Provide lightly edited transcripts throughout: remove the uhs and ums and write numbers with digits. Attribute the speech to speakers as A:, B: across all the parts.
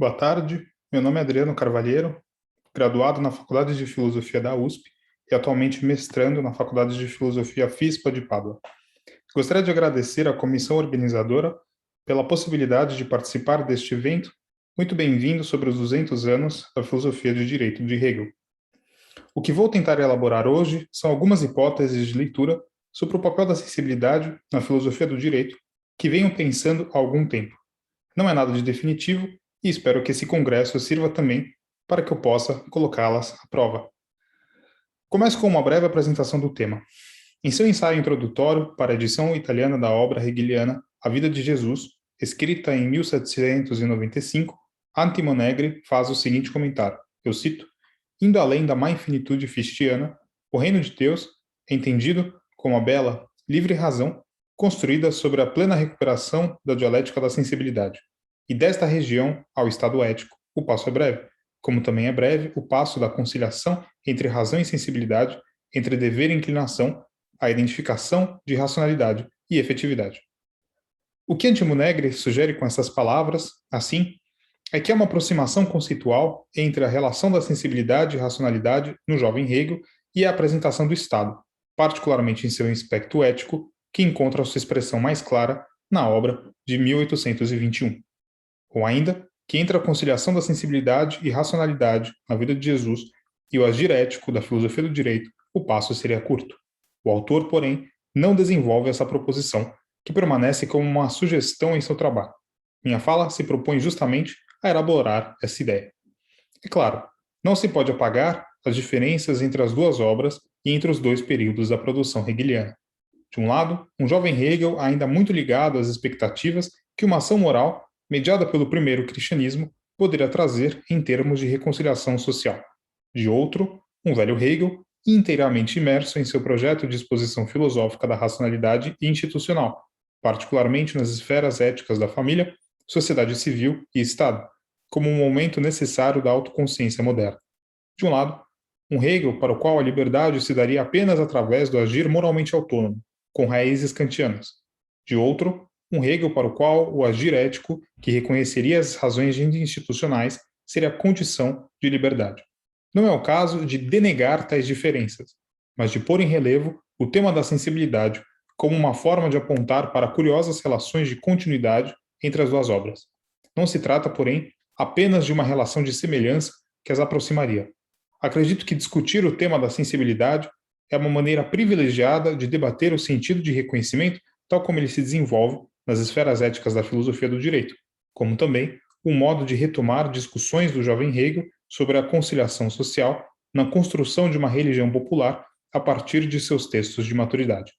A: Boa tarde, meu nome é Adriano Carvalheiro, graduado na Faculdade de Filosofia da USP e atualmente mestrando na Faculdade de Filosofia FISPA de Pádua. Gostaria de agradecer à comissão organizadora pela possibilidade de participar deste evento, muito bem-vindo sobre os 200 anos da filosofia de direito de Hegel. O que vou tentar elaborar hoje são algumas hipóteses de leitura sobre o papel da sensibilidade na filosofia do direito que venho pensando há algum tempo. Não é nada de definitivo e espero que esse congresso sirva também para que eu possa colocá-las à prova. Começo com uma breve apresentação do tema. Em seu ensaio introdutório para a edição italiana da obra hegeliana A Vida de Jesus, escrita em 1795, Antimo Negri faz o seguinte comentário, eu cito, indo além da má infinitude fichtiana, o reino de Deus, entendido como a bela, livre razão, construída sobre a plena recuperação da dialética da sensibilidade. E desta região ao estado ético, o passo é breve, como também é breve o passo da conciliação entre razão e sensibilidade, entre dever e inclinação, a identificação de racionalidade e efetividade. O que Antimo Negri sugere com essas palavras, assim, é que há uma aproximação conceitual entre a relação da sensibilidade e racionalidade no jovem Hegel e a apresentação do Estado, particularmente em seu aspecto ético, que encontra sua expressão mais clara na obra de 1821. Ou ainda, que entre a conciliação da sensibilidade e racionalidade na vida de Jesus e o agir ético da filosofia do direito, o passo seria curto. O autor, porém, não desenvolve essa proposição, que permanece como uma sugestão em seu trabalho. Minha fala se propõe justamente a elaborar essa ideia. É claro, não se pode apagar as diferenças entre as duas obras e entre os dois períodos da produção hegeliana. De um lado, um jovem Hegel ainda muito ligado às expectativas que uma ação moral, mediada pelo primeiro cristianismo, poderia trazer em termos de reconciliação social. De outro, um velho Hegel, inteiramente imerso em seu projeto de exposição filosófica da racionalidade institucional, particularmente nas esferas éticas da família, sociedade civil e Estado, como um momento necessário da autoconsciência moderna. De um lado, um Hegel para o qual a liberdade se daria apenas através do agir moralmente autônomo, com raízes kantianas. De outro, um Hegel para o qual o agir ético, que reconheceria as razões institucionais, seria a condição de liberdade. Não é o caso de denegar tais diferenças, mas de pôr em relevo o tema da sensibilidade como uma forma de apontar para curiosas relações de continuidade entre as duas obras. Não se trata, porém, apenas de uma relação de semelhança que as aproximaria. Acredito que discutir o tema da sensibilidade é uma maneira privilegiada de debater o sentido de reconhecimento tal como ele se desenvolve nas esferas éticas da filosofia do direito, como também um modo de retomar discussões do jovem Hegel sobre a conciliação social na construção de uma religião popular a partir de seus textos de maturidade.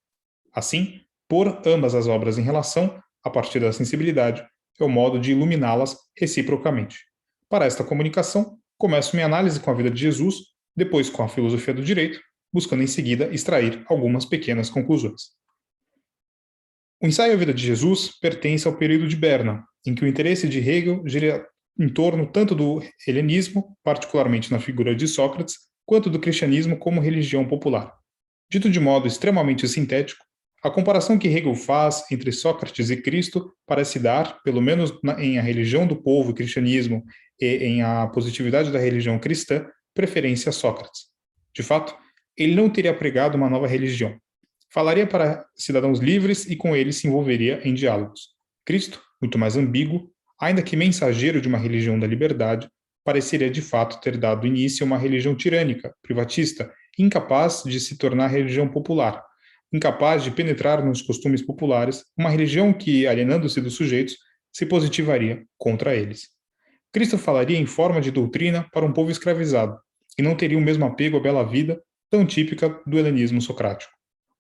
A: Assim, pôr ambas as obras em relação, a partir da sensibilidade, é o modo de iluminá-las reciprocamente. Para esta comunicação, começo minha análise com a vida de Jesus, depois com a filosofia do direito, buscando em seguida extrair algumas pequenas conclusões. O ensaio A Vida de Jesus pertence ao período de Berna, em que o interesse de Hegel gira em torno tanto do helenismo, particularmente na figura de Sócrates, quanto do cristianismo como religião popular. Dito de modo extremamente sintético, a comparação que Hegel faz entre Sócrates e Cristo parece dar, pelo menos em A Religião do Povo e Cristianismo e em A Positividade da Religião Cristã, preferência a Sócrates. De fato, ele não teria pregado uma nova religião. Falaria para cidadãos livres e com eles se envolveria em diálogos. Cristo, muito mais ambíguo, ainda que mensageiro de uma religião da liberdade, pareceria de fato ter dado início a uma religião tirânica, privatista, incapaz de se tornar religião popular, incapaz de penetrar nos costumes populares, uma religião que, alienando-se dos sujeitos, se positivaria contra eles. Cristo falaria em forma de doutrina para um povo escravizado, e não teria o mesmo apego à bela vida, tão típica do helenismo socrático.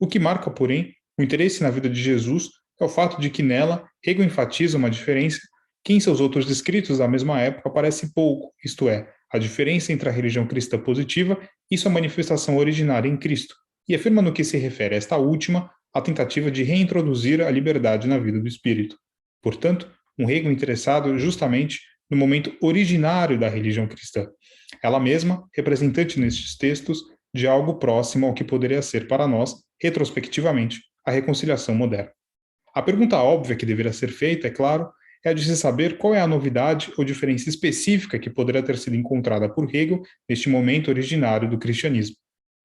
A: O que marca, porém, o interesse na vida de Jesus é o fato de que nela Hegel enfatiza uma diferença que em seus outros escritos da mesma época aparece pouco, isto é, a diferença entre a religião cristã positiva e sua manifestação originária em Cristo, e afirma no que se refere a esta última a tentativa de reintroduzir a liberdade na vida do espírito. Portanto, um Hegel interessado justamente no momento originário da religião cristã, ela mesma representante nestes textos de algo próximo ao que poderia ser para nós, retrospectivamente, a reconciliação moderna. A pergunta óbvia que deveria ser feita, é claro, é a de se saber qual é a novidade ou diferença específica que poderia ter sido encontrada por Hegel neste momento originário do cristianismo.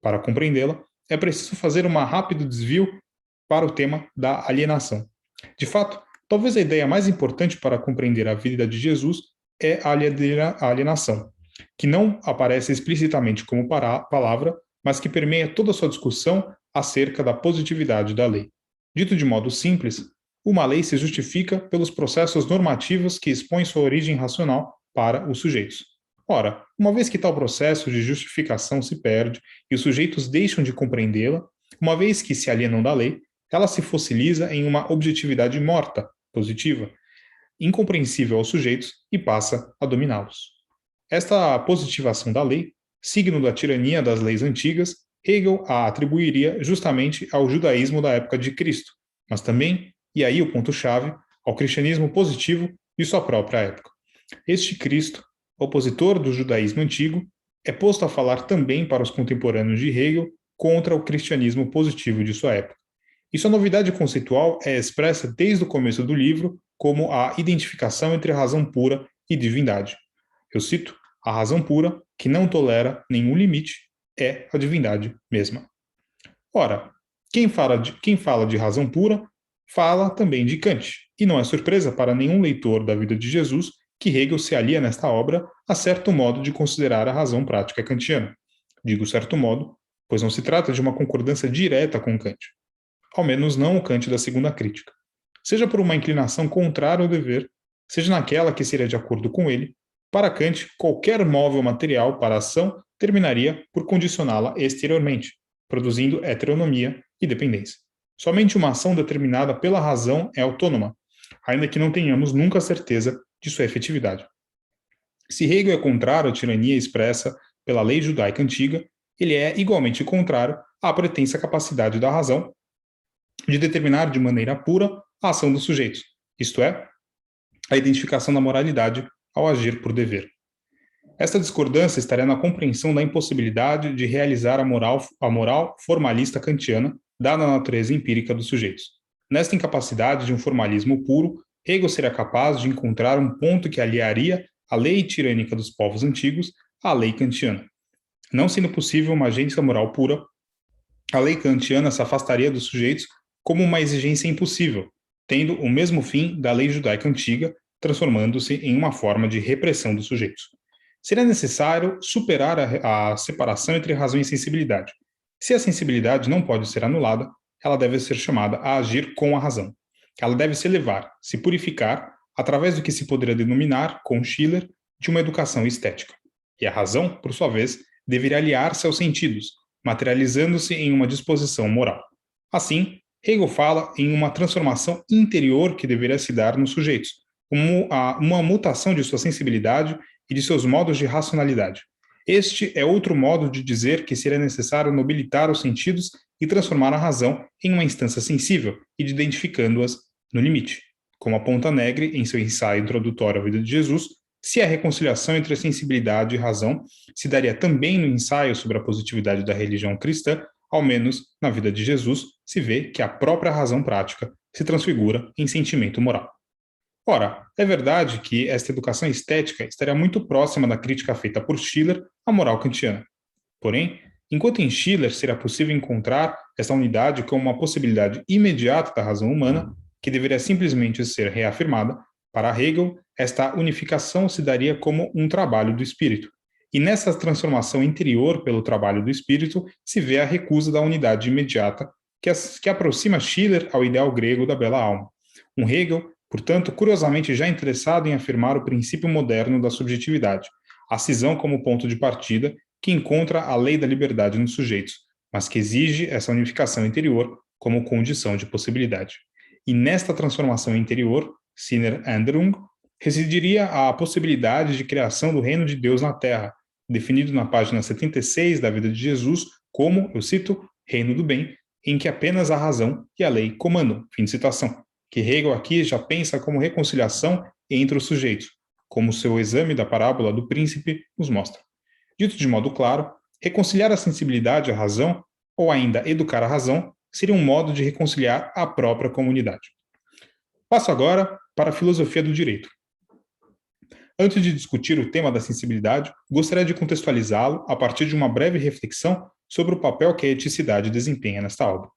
A: Para compreendê-la, é preciso fazer um rápido desvio para o tema da alienação. De fato, talvez a ideia mais importante para compreender a vida de Jesus é a alienação, que não aparece explicitamente como palavra, mas que permeia toda a sua discussão acerca da positividade da lei. Dito de modo simples, uma lei se justifica pelos processos normativos que expõem sua origem racional para os sujeitos. Ora, uma vez que tal processo de justificação se perde e os sujeitos deixam de compreendê-la, uma vez que se alienam da lei, ela se fossiliza em uma objetividade morta, positiva, incompreensível aos sujeitos e passa a dominá-los. Esta positivação da lei, signo da tirania das leis antigas, Hegel a atribuiria justamente ao judaísmo da época de Cristo, mas também, e aí o ponto-chave, ao cristianismo positivo de sua própria época. Este Cristo, opositor do judaísmo antigo, é posto a falar também para os contemporâneos de Hegel contra o cristianismo positivo de sua época. E sua novidade conceitual é expressa desde o começo do livro como a identificação entre razão pura e divindade. Eu cito: a razão pura, que não tolera nenhum limite, é a divindade mesma. Ora, quem fala de razão pura, fala também de Kant, e não é surpresa para nenhum leitor da vida de Jesus que Hegel se alia nesta obra a certo modo de considerar a razão prática kantiana. Digo certo modo, pois não se trata de uma concordância direta com Kant. Ao menos não o Kant da segunda crítica. Seja por uma inclinação contrária ao dever, seja naquela que seria de acordo com ele, para Kant, qualquer móvel material para a ação terminaria por condicioná-la exteriormente, produzindo heteronomia e dependência. Somente uma ação determinada pela razão é autônoma, ainda que não tenhamos nunca certeza de sua efetividade. Se Hegel é contrário à tirania expressa pela lei judaica antiga, ele é igualmente contrário à pretensa capacidade da razão de determinar de maneira pura a ação dos sujeitos, isto é, a identificação da moralidade ao agir por dever. Esta discordância estaria na compreensão da impossibilidade de realizar a moral formalista kantiana, dada a natureza empírica dos sujeitos. Nesta incapacidade de um formalismo puro, Hegel seria capaz de encontrar um ponto que aliaria a lei tirânica dos povos antigos à lei kantiana. Não sendo possível uma agência moral pura, a lei kantiana se afastaria dos sujeitos como uma exigência impossível, tendo o mesmo fim da lei judaica antiga, transformando-se em uma forma de repressão dos sujeitos. Seria necessário superar a separação entre razão e sensibilidade. Se a sensibilidade não pode ser anulada, ela deve ser chamada a agir com a razão. Ela deve se elevar, se purificar, através do que se poderia denominar, com Schiller, de uma educação estética. E a razão, por sua vez, deveria aliar-se aos sentidos, materializando-se em uma disposição moral. Assim, Hegel fala em uma transformação interior que deveria se dar nos sujeitos, como uma mutação de sua sensibilidade e de seus modos de racionalidade. Este é outro modo de dizer que seria necessário nobilitar os sentidos e transformar a razão em uma instância sensível e de identificando-as no limite. Como aponta Negri em seu ensaio introdutório à vida de Jesus, se a reconciliação entre a sensibilidade e a razão se daria também no ensaio sobre a positividade da religião cristã, ao menos na vida de Jesus, se vê que a própria razão prática se transfigura em sentimento moral. Ora, é verdade que esta educação estética estaria muito próxima da crítica feita por Schiller à moral kantiana. Porém, enquanto em Schiller seria possível encontrar essa unidade como uma possibilidade imediata da razão humana, que deveria simplesmente ser reafirmada, para Hegel, esta unificação se daria como um trabalho do espírito. E nessa transformação interior pelo trabalho do espírito se vê a recusa da unidade imediata que aproxima Schiller ao ideal grego da bela alma. Um Hegel, portanto, curiosamente já interessado em afirmar o princípio moderno da subjetividade, a cisão como ponto de partida que encontra a lei da liberdade nos sujeitos, mas que exige essa unificação interior como condição de possibilidade. E nesta transformação interior, Sinneränderung, residiria a possibilidade de criação do reino de Deus na Terra, definido na página 76 da vida de Jesus como, eu cito, reino do bem, em que apenas a razão e a lei comandam, fim de citação, que Hegel aqui já pensa como reconciliação entre os sujeitos, como seu exame da parábola do príncipe nos mostra. Dito de modo claro, reconciliar a sensibilidade à razão, ou ainda educar a razão, seria um modo de reconciliar a própria comunidade. Passo agora para a filosofia do direito. Antes de discutir o tema da sensibilidade, gostaria de contextualizá-lo a partir de uma breve reflexão sobre o papel que a eticidade desempenha nesta obra.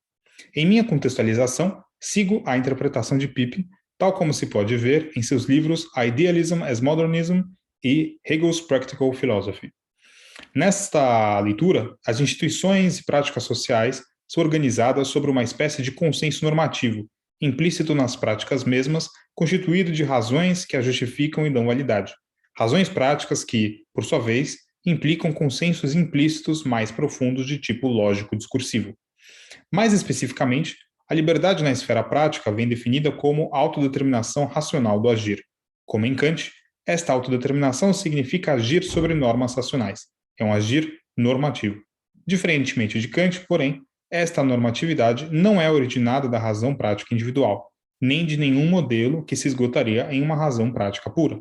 A: Em minha contextualização, sigo a interpretação de Pippin, tal como se pode ver em seus livros Idealism as Modernism e Hegel's Practical Philosophy. Nesta leitura, as instituições e práticas sociais são organizadas sobre uma espécie de consenso normativo, implícito nas práticas mesmas, constituído de razões que as justificam e dão validade. Razões práticas que, por sua vez, implicam consensos implícitos mais profundos de tipo lógico-discursivo. Mais especificamente, a liberdade na esfera prática vem definida como autodeterminação racional do agir. Como em Kant, esta autodeterminação significa agir sobre normas racionais. É um agir normativo. Diferentemente de Kant, porém, esta normatividade não é originada da razão prática individual, nem de nenhum modelo que se esgotaria em uma razão prática pura.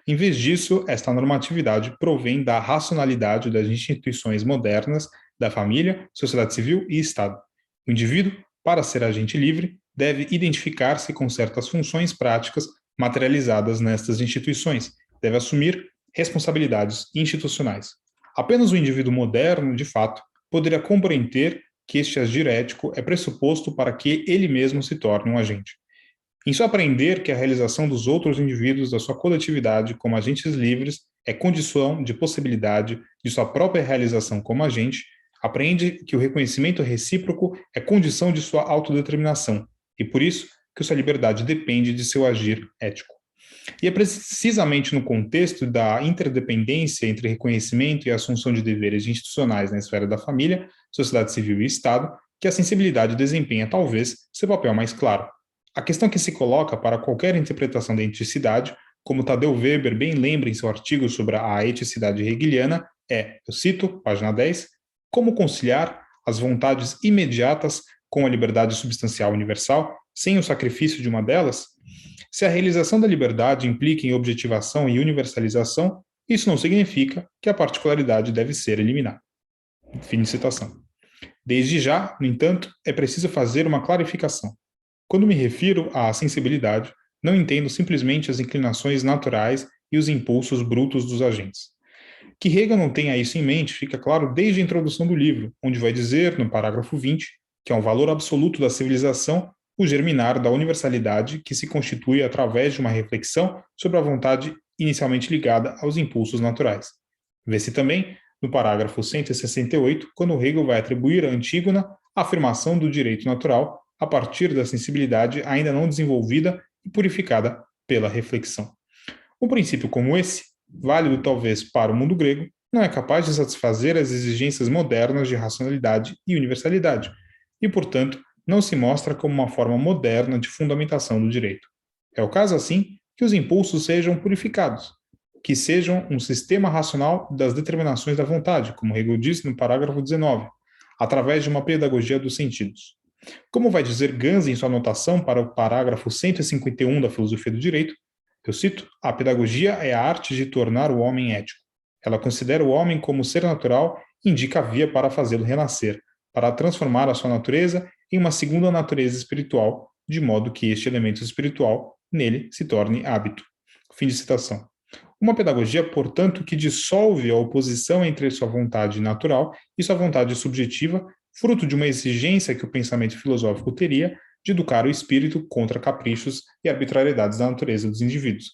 A: Em vez disso, esta normatividade provém da racionalidade das instituições modernas, da família, sociedade civil e Estado. O indivíduo, para ser agente livre, deve identificar-se com certas funções práticas materializadas nestas instituições, deve assumir responsabilidades institucionais. Apenas o indivíduo moderno, de fato, poderia compreender que este agir ético é pressuposto para que ele mesmo se torne um agente. Em só aprender que a realização dos outros indivíduos da sua coletividade como agentes livres é condição de possibilidade de sua própria realização como agente, aprende que o reconhecimento recíproco é condição de sua autodeterminação, e por isso que sua liberdade depende de seu agir ético. E é precisamente no contexto da interdependência entre reconhecimento e assunção de deveres institucionais na esfera da família, sociedade civil e Estado que a sensibilidade desempenha, talvez, seu papel mais claro. A questão que se coloca para qualquer interpretação da eticidade, como Tadeu Weber bem lembra em seu artigo sobre a eticidade hegeliana, é, eu cito, página 10, como conciliar as vontades imediatas com a liberdade substancial universal, sem o sacrifício de uma delas? Se a realização da liberdade implica em objetivação e universalização, isso não significa que a particularidade deve ser eliminada. Fim de citação. Desde já, no entanto, é preciso fazer uma clarificação. Quando me refiro à sensibilidade, não entendo simplesmente as inclinações naturais e os impulsos brutos dos agentes. Que Hegel não tenha isso em mente fica claro desde a introdução do livro, onde vai dizer, no parágrafo 20, que é um valor absoluto da civilização o germinar da universalidade que se constitui através de uma reflexão sobre a vontade inicialmente ligada aos impulsos naturais. Vê-se também, no parágrafo 168, quando Hegel vai atribuir a Antígona a afirmação do direito natural a partir da sensibilidade ainda não desenvolvida e purificada pela reflexão. Um princípio como esse, válido talvez para o mundo grego, não é capaz de satisfazer as exigências modernas de racionalidade e universalidade, e, portanto, não se mostra como uma forma moderna de fundamentação do direito. É o caso, assim, que os impulsos sejam purificados, que sejam um sistema racional das determinações da vontade, como Hegel diz no parágrafo 19, através de uma pedagogia dos sentidos. Como vai dizer Gans em sua anotação para o parágrafo 151 da Filosofia do Direito, eu cito, a pedagogia é a arte de tornar o homem ético. Ela considera o homem como ser natural e indica a via para fazê-lo renascer, para transformar a sua natureza em uma segunda natureza espiritual, de modo que este elemento espiritual nele se torne hábito. Fim de citação. Uma pedagogia, portanto, que dissolve a oposição entre sua vontade natural e sua vontade subjetiva, fruto de uma exigência que o pensamento filosófico teria de educar o espírito contra caprichos e arbitrariedades da natureza dos indivíduos.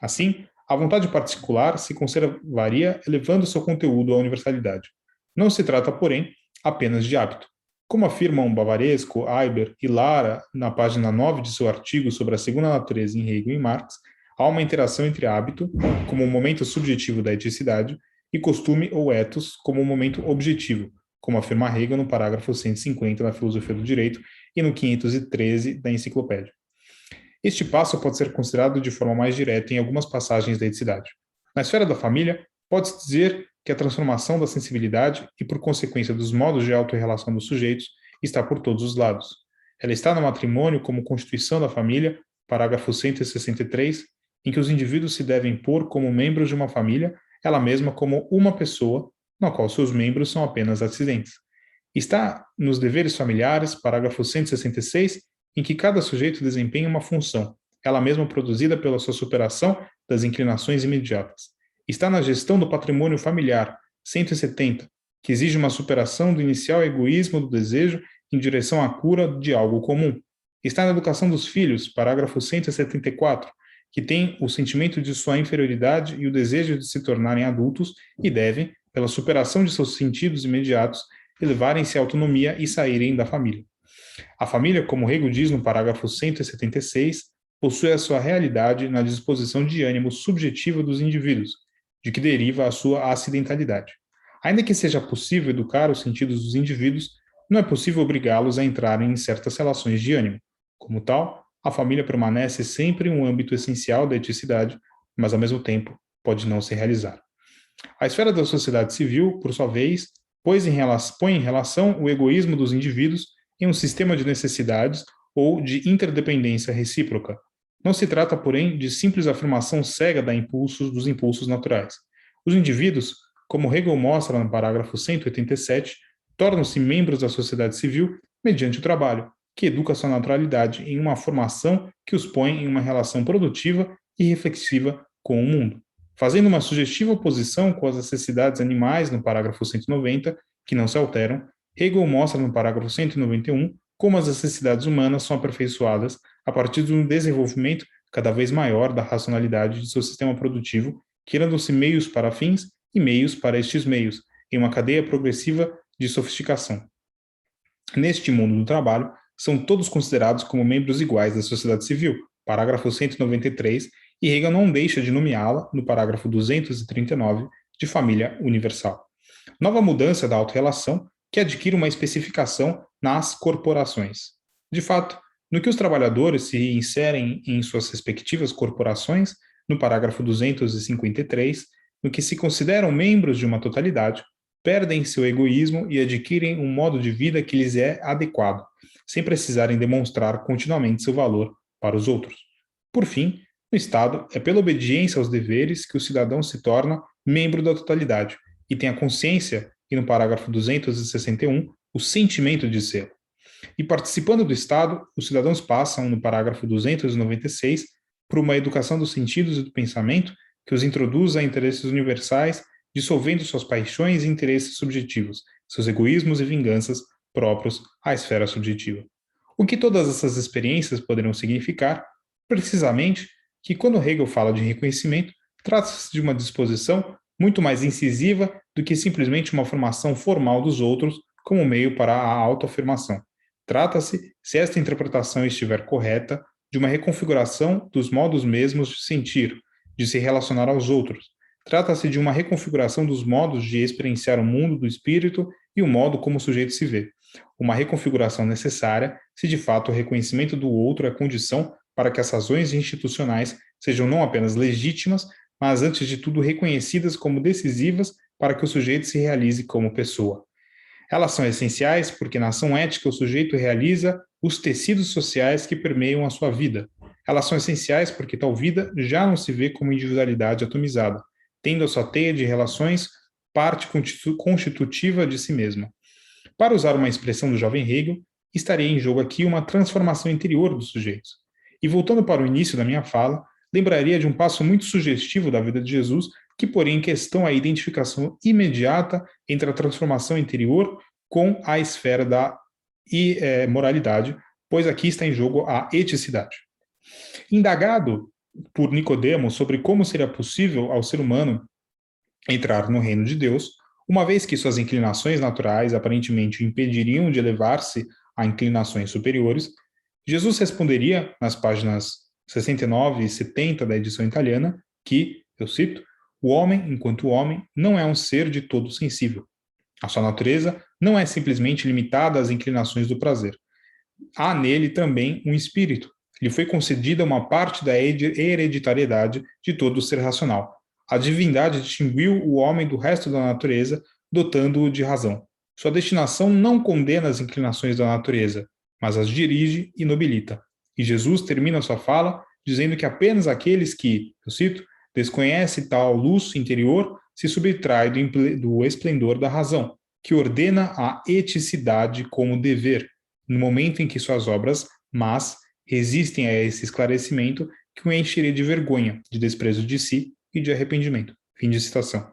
A: Assim, a vontade particular se conservaria elevando seu conteúdo à universalidade. Não se trata, porém, apenas de hábito. Como afirmam Bavaresco, Eiber e Lara na página 9 de seu artigo sobre a segunda natureza em Hegel e Marx, há uma interação entre hábito, como um momento subjetivo da eticidade, e costume ou ethos, como um momento objetivo, como afirma Hegel no parágrafo 150 da Filosofia do Direito e no 513 da Enciclopédia. Este passo pode ser considerado de forma mais direta em algumas passagens da eticidade. Na esfera da família, pode-se dizer que a transformação da sensibilidade e, por consequência, dos modos de autorrelação dos sujeitos está por todos os lados. Ela está no matrimônio como constituição da família, parágrafo 163, em que os indivíduos se devem pôr como membros de uma família, ela mesma como uma pessoa, na qual seus membros são apenas acidentes. Está nos deveres familiares, parágrafo 166, em que cada sujeito desempenha uma função, ela mesma produzida pela sua superação das inclinações imediatas. Está na gestão do patrimônio familiar, 170, que exige uma superação do inicial egoísmo do desejo em direção à cura de algo comum. Está na educação dos filhos, parágrafo 174, que tem o sentimento de sua inferioridade e o desejo de se tornarem adultos e devem, pela superação de seus sentidos imediatos, elevarem-se à autonomia e saírem da família. A família, como Hegel diz no parágrafo 176, possui a sua realidade na disposição de ânimo subjetiva dos indivíduos, de que deriva a sua acidentalidade. Ainda que seja possível educar os sentidos dos indivíduos, não é possível obrigá-los a entrarem em certas relações de ânimo. Como tal, a família permanece sempre um âmbito essencial da eticidade, mas ao mesmo tempo pode não se realizar. A esfera da sociedade civil, por sua vez, põe em relação o egoísmo dos indivíduos em um sistema de necessidades ou de interdependência recíproca. Não se trata, porém, de simples afirmação cega dos impulsos naturais. Os indivíduos, como Hegel mostra no parágrafo 187, tornam-se membros da sociedade civil mediante o trabalho, que educa sua naturalidade em uma formação que os põe em uma relação produtiva e reflexiva com o mundo. Fazendo uma sugestiva oposição com as necessidades animais no parágrafo 190, que não se alteram, Hegel mostra no parágrafo 191 como as necessidades humanas são aperfeiçoadas a partir de um desenvolvimento cada vez maior da racionalidade de seu sistema produtivo, criando-se meios para fins e meios para estes meios, em uma cadeia progressiva de sofisticação. Neste mundo do trabalho, são todos considerados como membros iguais da sociedade civil, parágrafo 193, e Hegel não deixa de nomeá-la, no parágrafo 239, de família universal. Nova mudança da autorrelação que adquire uma especificação nas corporações. De fato, no que os trabalhadores se inserem em suas respectivas corporações, no parágrafo 253, no que se consideram membros de uma totalidade, perdem seu egoísmo e adquirem um modo de vida que lhes é adequado, sem precisarem demonstrar continuamente seu valor para os outros. Por fim, no Estado, é pela obediência aos deveres que o cidadão se torna membro da totalidade e tem a consciência, e no parágrafo 261, o sentimento de ser. E participando do Estado, os cidadãos passam, no parágrafo 296, por uma educação dos sentidos e do pensamento que os introduz a interesses universais, dissolvendo suas paixões e interesses subjetivos, seus egoísmos e vinganças próprios à esfera subjetiva. O que todas essas experiências poderão significar? Precisamente que, quando Hegel fala de reconhecimento, trata-se de uma disposição muito mais incisiva do que simplesmente uma formação formal dos outros como meio para a autoafirmação. Trata-se, se esta interpretação estiver correta, de uma reconfiguração dos modos mesmos de sentir, de se relacionar aos outros. Trata-se de uma reconfiguração dos modos de experienciar o mundo do espírito e o modo como o sujeito se vê. Uma reconfiguração necessária se de fato o reconhecimento do outro é condição para que as razões institucionais sejam não apenas legítimas, mas antes de tudo reconhecidas como decisivas para que o sujeito se realize como pessoa. Elas são essenciais porque na ação ética o sujeito realiza os tecidos sociais que permeiam a sua vida. Elas são essenciais porque tal vida já não se vê como individualidade atomizada, tendo a sua teia de relações parte constitutiva de si mesma. Para usar uma expressão do jovem Hegel, estaria em jogo aqui uma transformação interior dos sujeitos. E voltando para o início da minha fala, lembraria de um passo muito sugestivo da vida de Jesus, que poria em questão a identificação imediata entre a transformação interior com a esfera da moralidade, pois aqui está em jogo a eticidade. Indagado por Nicodemo sobre como seria possível ao ser humano entrar no reino de Deus, uma vez que suas inclinações naturais aparentemente o impediriam de elevar-se a inclinações superiores, Jesus responderia, nas páginas 69 e 70 da edição italiana, que, eu cito, o homem, enquanto homem, não é um ser de todo sensível. A sua natureza não é simplesmente limitada às inclinações do prazer. Há nele também um espírito. Lhe foi concedida uma parte da hereditariedade de todo o ser racional. A divindade distinguiu o homem do resto da natureza, dotando-o de razão. Sua destinação não condena as inclinações da natureza, mas as dirige e nobilita. E Jesus termina sua fala dizendo que apenas aqueles que, eu cito, desconhecem tal luz interior se subtrai do esplendor da razão, que ordena a eticidade como dever, no momento em que suas obras mas resistem a esse esclarecimento que o encheria de vergonha, de desprezo de si e de arrependimento. Fim de citação.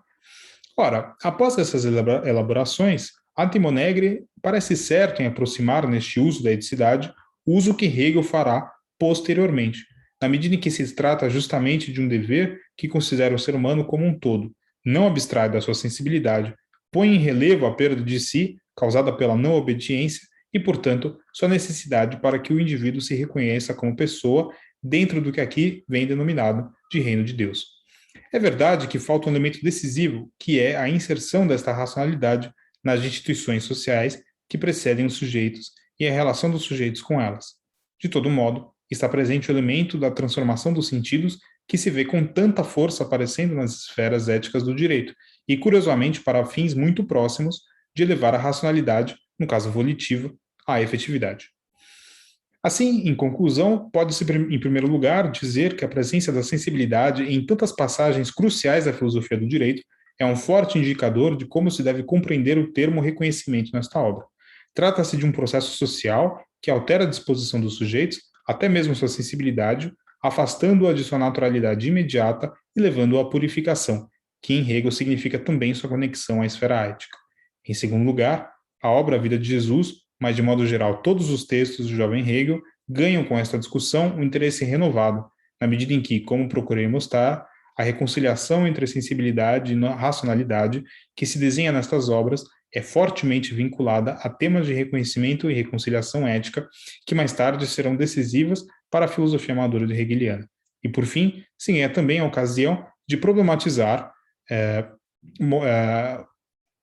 A: Ora, após essas elaborações, Antimonegre parece certo em aproximar neste uso da eticidade o uso que Hegel fará posteriormente, na medida em que se trata justamente de um dever que considera o ser humano como um todo, não abstrai da sua sensibilidade, põe em relevo a perda de si causada pela não obediência e, portanto, sua necessidade para que o indivíduo se reconheça como pessoa dentro do que aqui vem denominado de reino de Deus. É verdade que falta um elemento decisivo, que é a inserção desta racionalidade nas instituições sociais que precedem os sujeitos e a relação dos sujeitos com elas. De todo modo, está presente o elemento da transformação dos sentidos que se vê com tanta força aparecendo nas esferas éticas do direito, e curiosamente para fins muito próximos de elevar a racionalidade, no caso volitivo, à efetividade. Assim, em conclusão, pode-se, em primeiro lugar, dizer que a presença da sensibilidade em tantas passagens cruciais da filosofia do direito é um forte indicador de como se deve compreender o termo reconhecimento nesta obra. Trata-se de um processo social que altera a disposição dos sujeitos, até mesmo sua sensibilidade, afastando-a de sua naturalidade imediata e levando-a à purificação, que em Hegel significa também sua conexão à esfera ética. Em segundo lugar, a obra A Vida de Jesus, mas de modo geral todos os textos do jovem Hegel, ganham com esta discussão um interesse renovado, na medida em que, como procurei mostrar, a reconciliação entre a sensibilidade e a racionalidade que se desenha nestas obras é fortemente vinculada a temas de reconhecimento e reconciliação ética que mais tarde serão decisivas para a filosofia madura de Hegeliana. E, por fim, se ganha também a ocasião de problematizar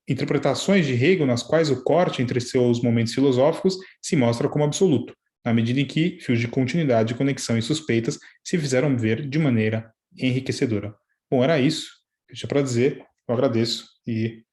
A: interpretações de Hegel nas quais o corte entre seus momentos filosóficos se mostra como absoluto, na medida em que fios de continuidade, conexão e suspeitas se fizeram ver de maneira enriquecedora. Bom, era isso que eu tinha para dizer. Eu agradeço e